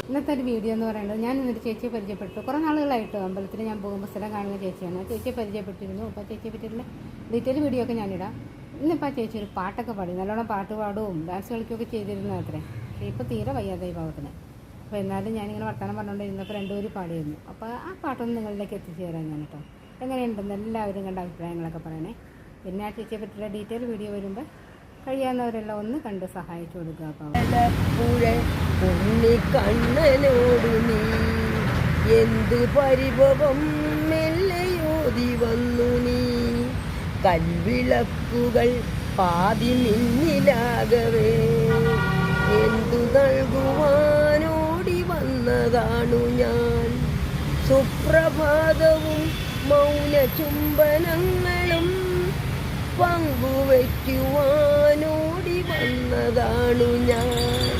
ഇന്നത്തെ ഒരു വീഡിയോ എന്ന് പറയുന്നത് ഞാൻ ഇന്നൊരു ചേച്ചിയെ പരിചയപ്പെട്ടു. കുറേ നാളുകളായിട്ട് അമ്പലത്തിൽ ഞാൻ പോകുമ്പോൾ സ്ഥലം കാണുന്ന ചേച്ചിയാണ്. ചേച്ചിയെ പരിചയപ്പെട്ടിരുന്നു. അപ്പോൾ ചേച്ചിയെ പറ്റിയിട്ടുള്ള ഡീറ്റെയിൽ വീഡിയോ ഒക്കെ ഞാനിടാം. ഇന്നിപ്പോൾ ആ ചേച്ചി ഒരു പാട്ടൊക്കെ പാടി, നല്ലോണം പാട്ട് പാടുകയും ഡാൻസ് കളിക്കുകയൊക്കെ ചെയ്തിരുന്നു അത്രേ. പക്ഷേ ഇപ്പോൾ തീരെ വയ്യാതെ ഈ ഭാഗത്തിന്. അപ്പോൾ എന്നാലും ഞാനിങ്ങനെ വർത്തമാനം പറഞ്ഞുകൊണ്ടിരുന്നപ്പോൾ രണ്ടുപേരും പാടിയിരുന്നു. അപ്പോൾ ആ പാട്ടൊന്നും നിങ്ങളിലേക്ക് എത്തിച്ചു തരാം ഞാൻ കേട്ടോ. എങ്ങനെയുണ്ടെന്ന് എല്ലാവരും കണ്ട അഭിപ്രായങ്ങളൊക്കെ പറയണേ. പിന്നെ ആ ചേച്ചിയെ പറ്റിയുള്ള ഡീറ്റെയിൽ വീഡിയോ വരുമ്പോൾ കഴിയാവുന്നവരെല്ലാം ഒന്ന് കണ്ട് സഹായിച്ചു കൊടുക്കുക. കണ്ണനോട് നീ എന്ത് പരിഭവം മെല്ലയോതി വന്നു നീ. കൽവിളക്കുകൾ പാതി മിന്നിലാകവേ എന്തു നൽകുവാനോടി വന്നതാണു ഞാൻ. സുപ്രഭാതവും മൗന ചുംബനങ്ങളും പങ്കുവയ്ക്കുവാനോടി വന്നതാണു ഞാൻ.